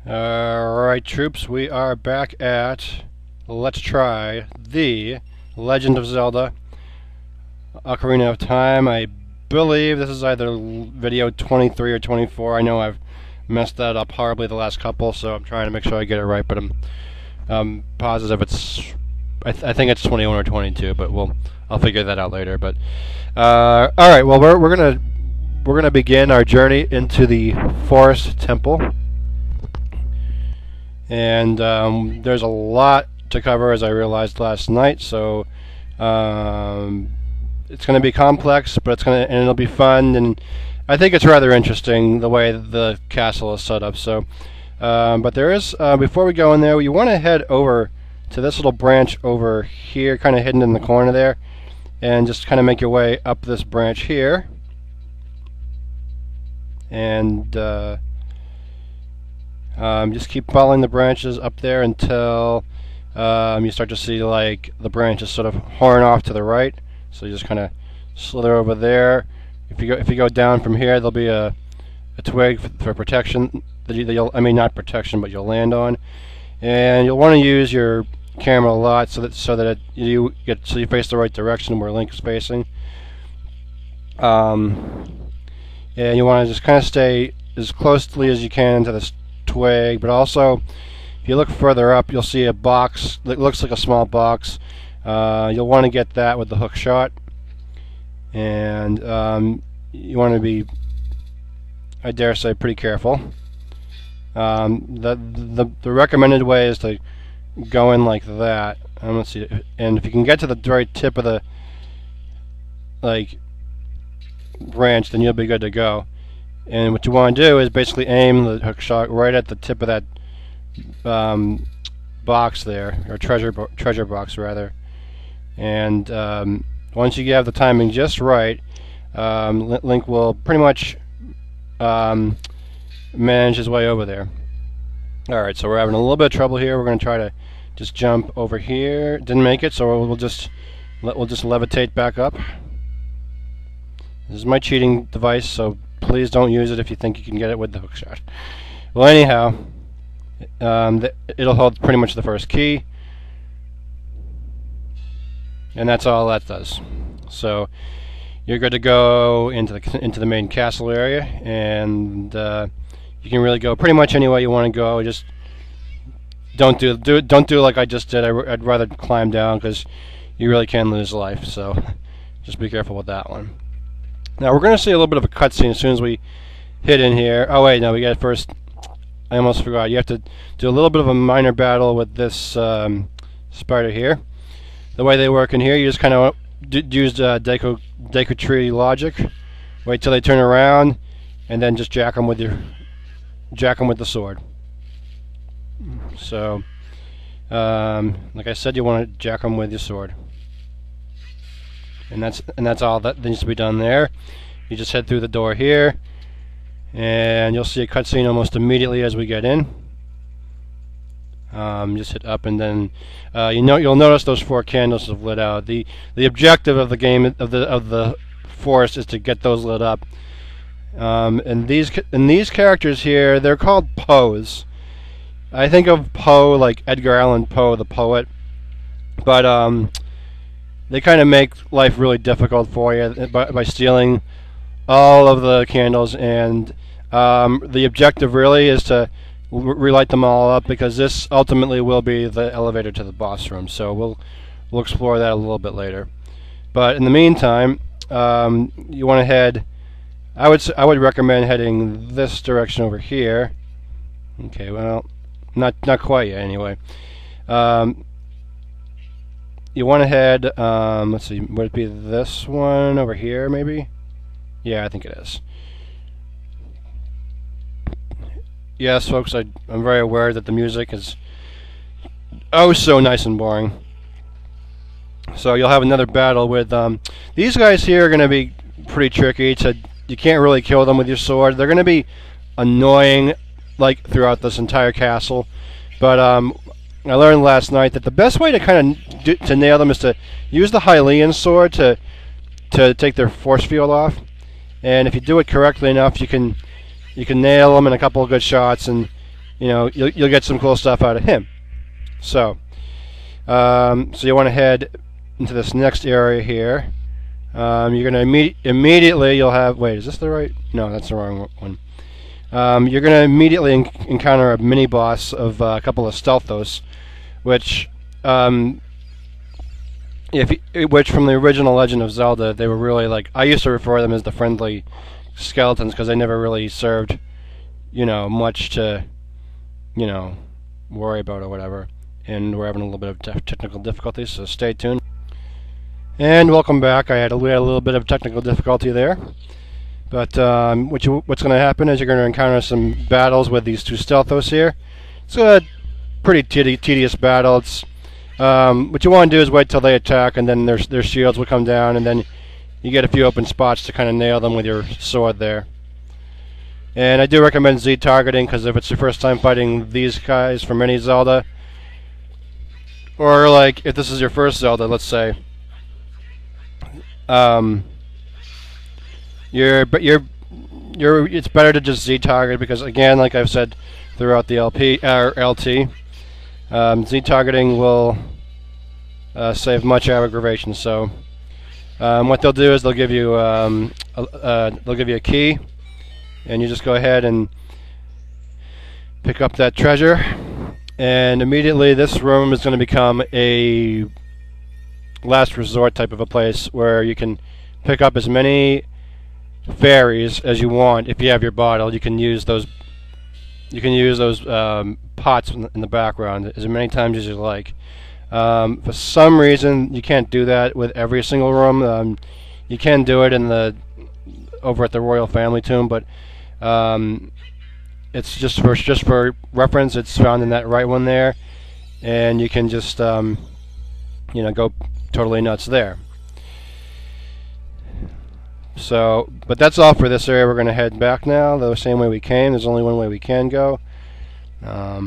Alright, troops, we are back at Let's Try the Legend of Zelda Ocarina of Time. I believe this is either video 23 or 24. I know I've messed that up horribly the last couple, so I'm trying to make sure I get it right, but I'm positive it's... I think it's 21 or 22, but I'll figure that out later. But alright, well we're gonna begin our journey into the Forest Temple. And there's a lot to cover, as I realized last night. So it's going to be complex, but it'll be fun, and I think it's rather interesting the way the castle is set up. So, but there is before we go in there, you want to head over to this little branch over here, kind of hidden in the corner there, and just kind of make your way up this branch here, and just keep following the branches up there until you start to see like the branches sort of horn off to the right. So you just kind of slither over there. If you go down from here, there'll be a twig for protection that you'll, I mean, not protection, but you'll land on. And you'll want to use your camera a lot so that you face the right direction where Link is facing. And you want to just kind of stay as closely as you can to this twig, but also if you look further up, you'll see a box that looks like a small box. You'll want to get that with the hook shot, and you want to be, I dare say, pretty careful. The recommended way is to go in like that. Let's see, and if you can get to the very tip of the branch, then you'll be good to go. And what you want to do is basically aim the hook shot right at the tip of that box there, or treasure box rather. And once you have the timing just right, Link will pretty much manage his way over there. All right, so we're having a little bit of trouble here. We're going to try to just jump over here. Didn't make it, so we'll just levitate back up. This is my cheating device, so please don't use it if you think you can get it with the hook shot. Well, anyhow, it'll hold pretty much the first key, and that's all that does. So you're good to go into the main castle area, and you can really go pretty much any way you want to go. Just don't do like I just did. I'd rather climb down because you really can lose life. So just be careful with that one. Now we're going to see a little bit of a cutscene as soon as we hit in here. Oh wait, no, we got first. I almost forgot. You have to do a little bit of a minor battle with this spider here. The way they work in here, you just kind of use decoder logic. Wait till they turn around, and then just jack them with the sword. So, like I said, you want to jack them with your sword. And that's all that needs to be done there. You just head through the door here, and you'll see a cutscene almost immediately as we get in. Just hit up, and then you'll notice those 4 candles have lit out. The objective of the game of the forest is to get those lit up. And these characters here, they're called Poes. I think of Poe like Edgar Allan Poe, the poet, but they kind of make life really difficult for you by stealing all of the candles, and the objective really is to relight them all up, because this ultimately will be the elevator to the boss room. So we'll explore that a little bit later. But in the meantime, you want to head. I would recommend heading this direction over here. Okay, well, not quite yet anyway. You want to head, let's see, would it be this one over here, maybe? Yeah, I think it is. Yes, folks, I'm very aware that the music is oh so nice and boring. So you'll have another battle with, these guys here are going to be pretty tricky. You can't really kill them with your sword. They're going to be annoying, like, throughout this entire castle. But, I learned last night that the best way to kind of nail them is to use the Hylian sword to take their force field off, and if you do it correctly enough, you can nail them in a couple of good shots, and you'll get some cool stuff out of him. So, so you want to head into this next area here. You're going to immediately you'll have. Wait, is this the right? No, that's the wrong one. You're going to immediately encounter a mini boss of a couple of Stealthos, which which from the original Legend of Zelda, they were really like, I used to refer to them as the friendly skeletons because they never really served, much to, worry about or whatever. And we're having a little bit of technical difficulties, so stay tuned. And welcome back. We had a little bit of technical difficulty there. But what's going to happen is you're going to encounter some battles with these two Stealthos here. It's a pretty tedious battle. It's what you want to do is wait till they attack, and then their shields will come down, and then you get a few open spots to kind of nail them with your sword there. And I do recommend Z targeting, because if it's your first time fighting these guys from any Zelda, or like if this is your first Zelda, let's say, it's better to just Z target, because again, like I've said throughout the LT, Z targeting will save much aggravation. So what they'll do is they'll give you a key, and you just go ahead and pick up that treasure, and immediately this room is going to become a last resort type of a place where you can pick up as many fairies as you want. If you have your bottle, you can use those. You can use those pots in the background as many times as you like. For some reason, you can't do that with every single room. You can do it over at the Royal Family Tomb, but it's just for reference. It's found in that right one there, and you can just go totally nuts there. So, but that's all for this area. We're going to head back now the same way we came. There's only one way we can go. That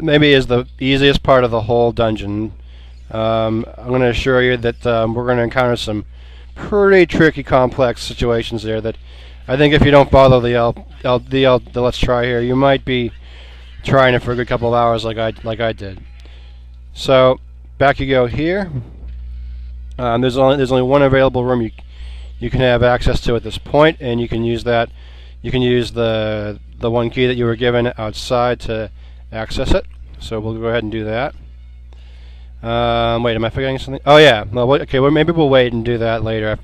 maybe is the easiest part of the whole dungeon. I'm going to assure you that we're going to encounter some pretty tricky, complex situations there that I think if you don't follow the Let's Try here, you might be trying it for a good couple of hours like I did. So, back you go here. There's only one available room you can have access to at this point, and you can use that. You can use the one key that you were given outside to access it. So we'll go ahead and do that. Wait, am I forgetting something? Oh yeah. Well, okay. Well, maybe we'll wait and do that later.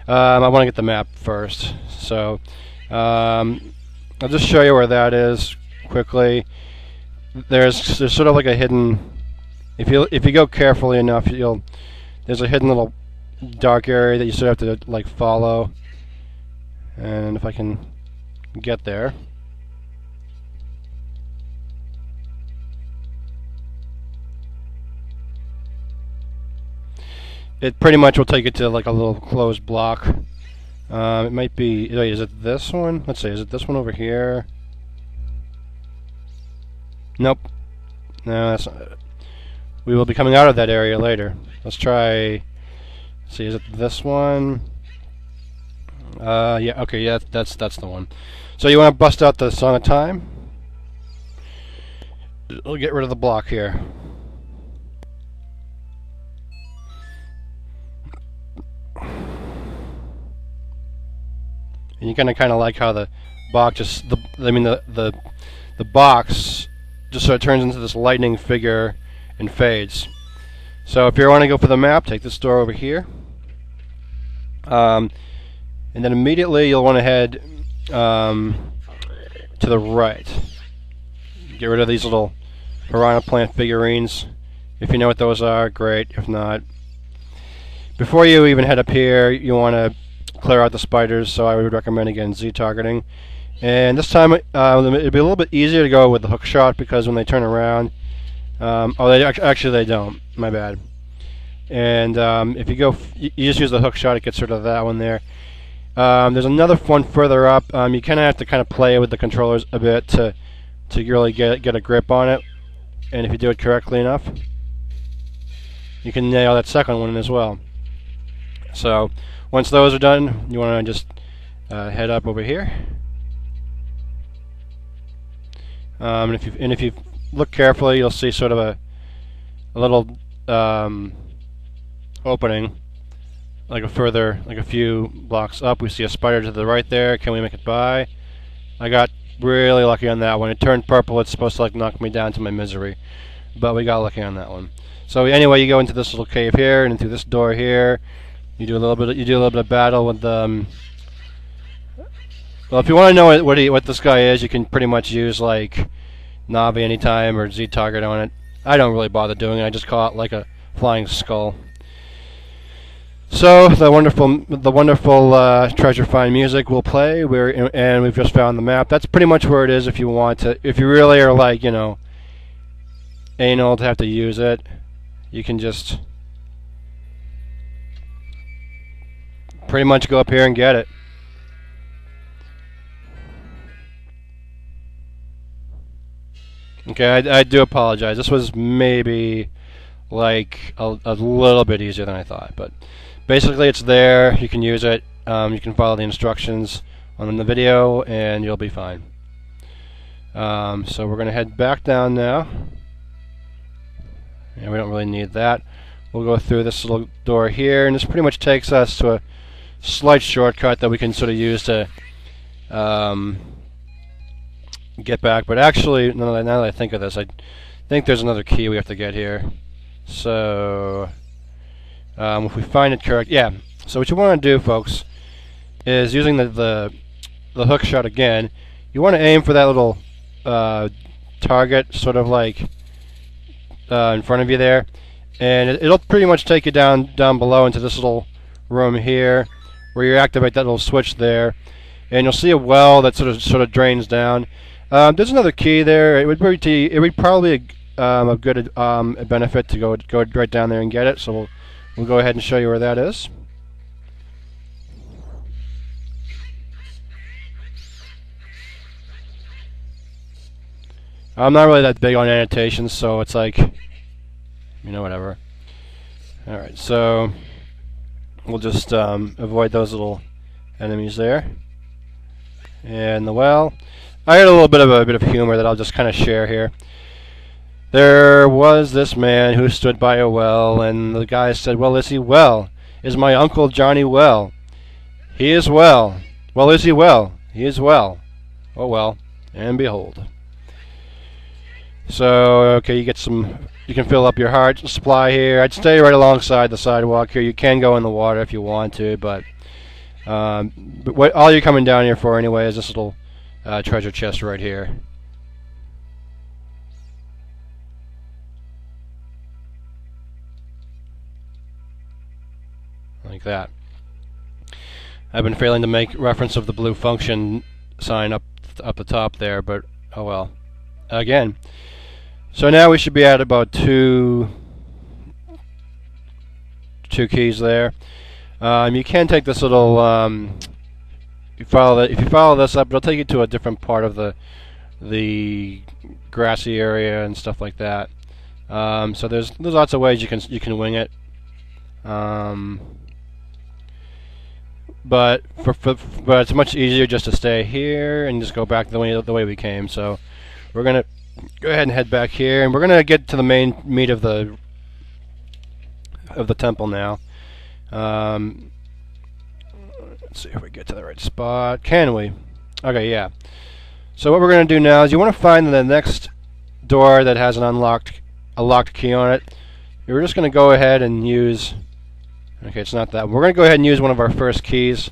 I want to get the map first. So I'll just show you where that is quickly. There's sort of like a hidden. If you go carefully enough, there's a hidden little dark area that you sort of have to like follow. And if I can get there. It pretty much will take you to like a little closed block. It might be. Wait, is it this one? Let's see. Is it this one over here? Nope. No, that's not it. We will be coming out of that area later. Let's try. Let's see. Is it this one? Yeah. Okay. Yeah. That's the one. So you want to bust out the Song of Time. We'll get rid of the block here. And you kind of like how the box the box just sort of turns into this lightning figure and fades. So if you want to go for the map, take this door over here, and then immediately you'll want to head to the right. Get rid of these little piranha plant figurines. If you know what those are, great. If not, before you even head up here, you want to clear out the spiders, so I would recommend again Z targeting. And this time it'd be a little bit easier to go with the hook shot, because when they turn around, actually they don't. My bad. And if you just use the hook shot, it gets rid of that one there. There's another one further up. You kind of have to play with the controllers a bit to really get a grip on it. And if you do it correctly enough, you can nail that second one as well. So once those are done, you want to just head up over here. And if you look carefully, you'll see sort of a little opening, like a few blocks up. We see a spider to the right there. Can we make it by? I got really lucky on that one. It turned purple. It's supposed to like knock me down to my misery, but we got lucky on that one. So anyway, you go into this little cave here and into this door here. You do a little bit of battle with well, if you want to know what this guy is, you can pretty much use like Navi anytime or Z target on it. I don't really bother doing it. I just call it like a flying skull. So the wonderful treasure find music will play. And we've just found the map. That's pretty much where it is. If you want to, if you really are like anal to have to use it, you can just pretty much go up here and get it. Okay, I do apologize. This was maybe like a little bit easier than I thought, but basically it's there. You can use it. You can follow the instructions on the video, and you'll be fine. So we're going to head back down now. Yeah, we don't really need that. We'll go through this little door here, and this pretty much takes us to a slight shortcut that we can sort of use to get back. But actually, now that I think of this, I think there's another key we have to get here. So if we find it correct, yeah. So what you want to do, folks, is using the hook shot again. You want to aim for that little target, sort of like in front of you there, and it'll pretty much take you down below into this little room here, where you activate that little switch there, and you'll see a well that sort of drains down. There's another key there. It would probably a good benefit to go right down there and get it. So we'll go ahead and show you where that is. I'm not really that big on annotations, so it's like, whatever. All right, so we'll just avoid those little enemies there. And the well, I had a bit of humor that I'll just kind of share here. There was this man who stood by a well, and the guy said, "Well, is he well? Is my Uncle Johnny well? He is well. Well, is he well? He is well. Oh well, and behold." So, okay, you can fill up your heart supply here. I'd stay right alongside the sidewalk here. You can go in the water if you want to, but all you're coming down here for anyway is this little treasure chest right here. Like that. I've been failing to make reference of the blue function sign up the top there, but oh well. Again. So now we should be at about two keys there. You can take this little if you follow this up, it'll take you to a different part of the grassy area and stuff like that. So there's lots of ways you can wing it. But it's much easier just to stay here and just go back the way we came. So we're gonna go ahead and head back here, and we're gonna get to the main meat of the temple now. Let's see if we get to the right spot. Can we? Okay, yeah. So what we're gonna do now is you want to find the next door that has a locked key on it. We're just gonna go ahead and use. Okay, it's not that. We're gonna go ahead and use one of our first keys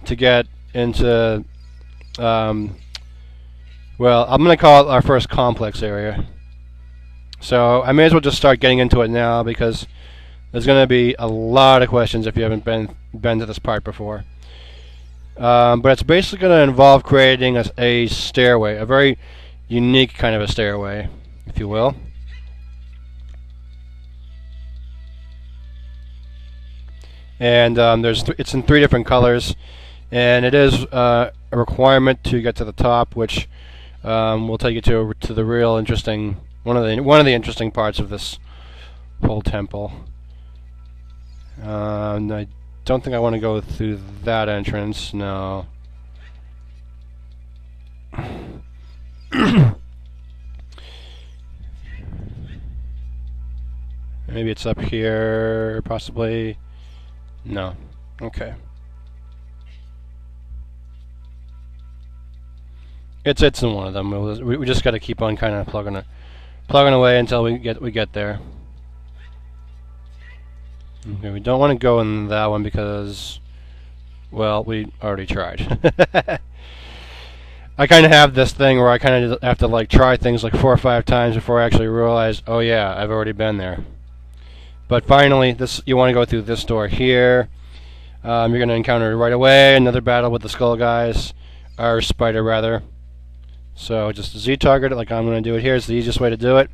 to get into. Well, I'm going to call it our first complex area. So I may as well just start getting into it now, because there's going to be a lot of questions if you haven't been to this part before. But it's basically going to involve creating a stairway, a very unique kind of a stairway, if you will. And it's in 3 different colors, and it is a requirement to get to the top, which we'll take you to the real interesting one of the interesting parts of this whole temple. And I don't think I want to go through that entrance. No. it's up here, possibly. No. Okay. It's in one of them. We just got to keep on kind of plugging away until we get there. Okay, we don't want to go in that one because, well, we already tried. I kind of have this thing where I kind of have to like try things like 4 or 5 times before I actually realize, oh yeah, I've already been there. But finally, you want to go through this door here. You're going to encounter right away another battle with the skull guys, or spider rather. So just Z target it like I'm going to do it here. It's the easiest way to do it.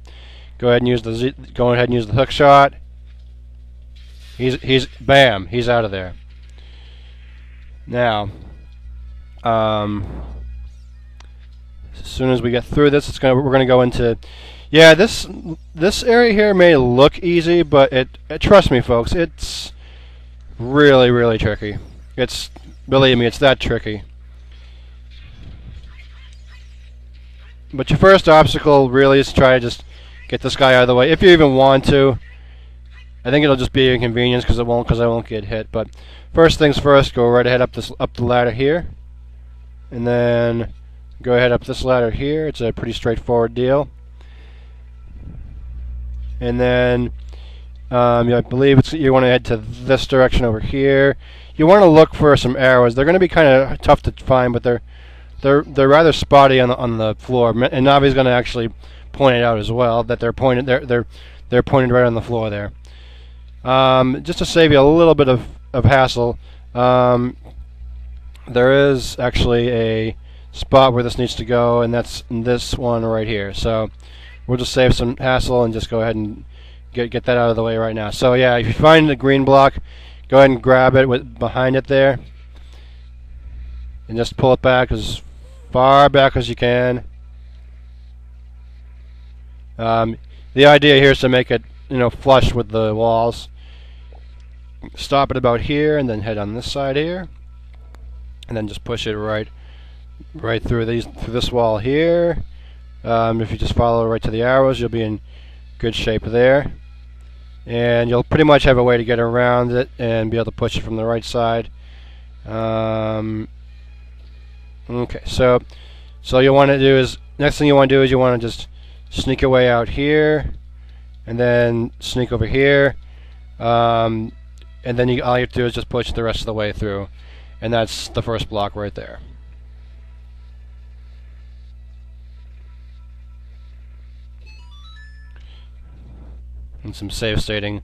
Go ahead and use the hook shot. Bam, he's out of there. Now, as soon as we get through this, we're going to go into, yeah, this area here may look easy, but trust me, folks, it's really, really tricky. Believe me, it's that tricky. But your first obstacle really is to try to just get this guy out of the way, if you even want to. I think it'll just be an inconvenience because I won't get hit. But first things first, go right ahead up the ladder here, and then go ahead up this ladder here. It's a pretty straightforward deal. And then I believe you want to head to this direction over here. You want to look for some arrows. They're going to be kind of tough to find, but they're rather spotty on the floor. And Navi's going to actually point it out as well that they're pointed right on the floor there. Just to save you a little bit of hassle, there is actually a spot where this needs to go, and that's this one right here. So we'll just save some hassle and just go ahead and get that out of the way right now. So yeah, if you find the green block, go ahead and grab it behind it there, and just pull it back as far back as you can. The idea here is to make it, flush with the walls. Stop it about here, and then head on this side here, and then just push it right through this wall here. If you just follow right to the arrows, you'll be in good shape there, and you'll pretty much have a way to get around it and be able to push it from the right side. Okay, so you want to do is next thing you want to do is you want to just sneak your way out here, and then sneak over here. And then all you have to do is just push the rest of the way through, and that's the first block right there. And some save stating.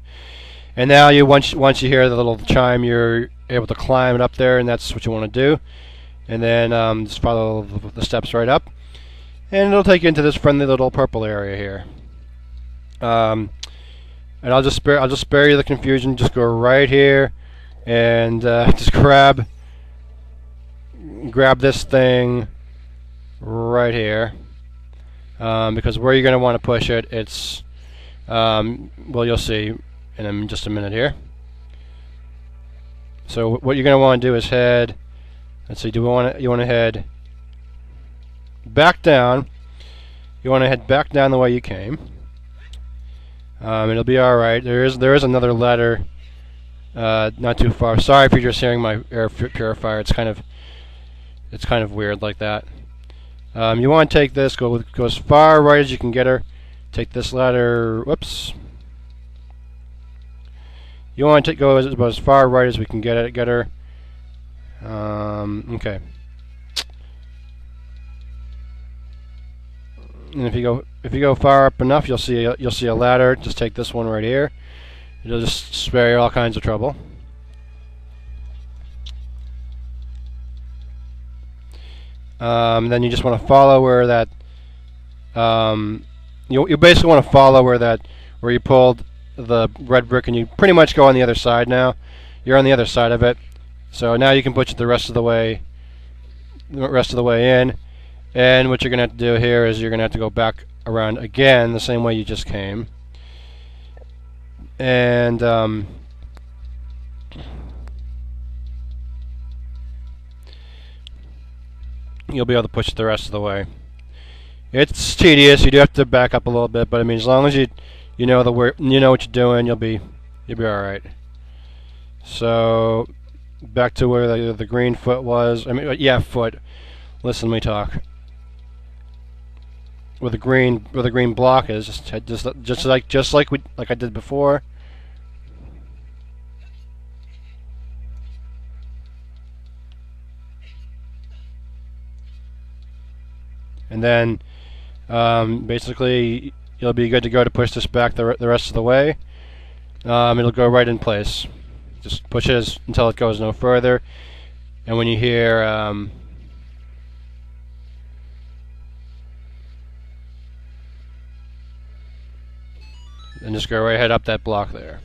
And now once you hear the little chime, you're able to climb it up there, and that's what you want to do. And then just follow the steps right up, and it'll take you into this friendly little purple area here. And I'll just spare you the confusion. Just go right here, and just grab this thing right here, because where you're going to want to push it, it's well, you'll see in just a minute here. So what you're going to want to do is head. Let's see. You want to head back down. You want to head back down the way you came. It'll be all right. There is another ladder, not too far. Sorry if you're just hearing my air purifier. It's kind of weird like that. You want to take this, go as far right as you can get her. Take this ladder. Whoops. You want to go about as far right as we can get her. Okay. And if you go far up enough, you'll see a ladder. Just take this one right here. It'll just spare you all kinds of trouble. Then you just want to follow where that. You basically want to follow where you pulled the red brick, and you pretty much go on the other side now. You're on the other side of it, so now you can push it the rest of the way in. And what you're going to have to do here is you're going to have to go back around again the same way you just came. And you'll be able to push it the rest of the way. It's tedious. You do have to back up a little bit, but I mean, as long as you you know you know what you're doing. You'll be all right. So back to where the green foot was. I mean, yeah, foot. Listen to me talk. Where the green block is, just like I did before. And then basically you'll be good to go to push this back the rest of the way. It'll go right in place. Just push it until it goes no further. And when you hear and just go right ahead up that block there.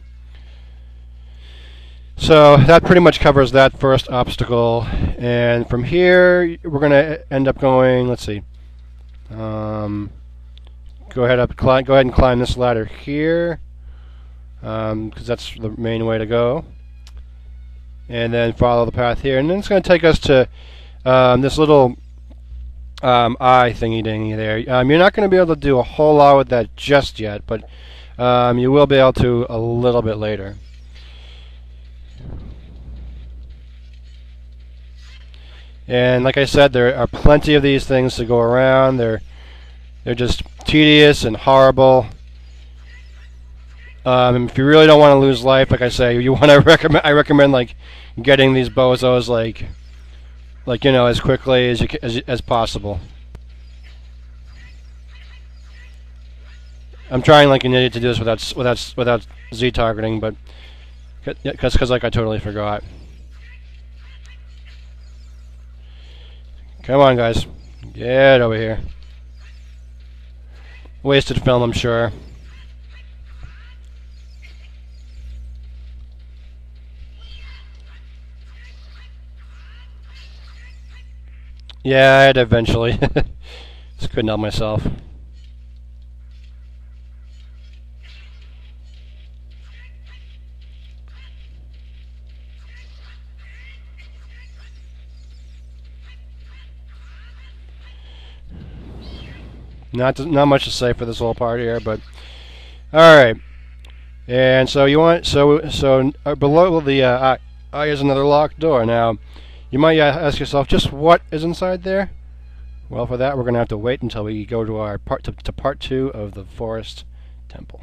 So that pretty much covers that first obstacle. And from here we're going to end up going, let's see. Go ahead and climb this ladder here, because that's the main way to go. And then follow the path here, and then it's going to take us to this little eye thingy dingy there. You're not going to be able to do a whole lot with that just yet, but you will be able to a little bit later. And like I said, there are plenty of these things to go around. They're just tedious and horrible. If you really don't want to lose life, like I say, I recommend like getting these bozos like you know, as quickly as possible. I'm trying like an idiot to do this without Z targeting, but because like I totally forgot. Come on, guys. Get over here. Wasted film, I'm sure. Yeah, I'd eventually. Just couldn't help myself. Not much to say for this whole part here, but all right. And so you want below the eye is another locked door. Now, you might ask yourself, just what is inside there? Well, for that, we're going to have to wait until we go to our part 2 of the Forest Temple.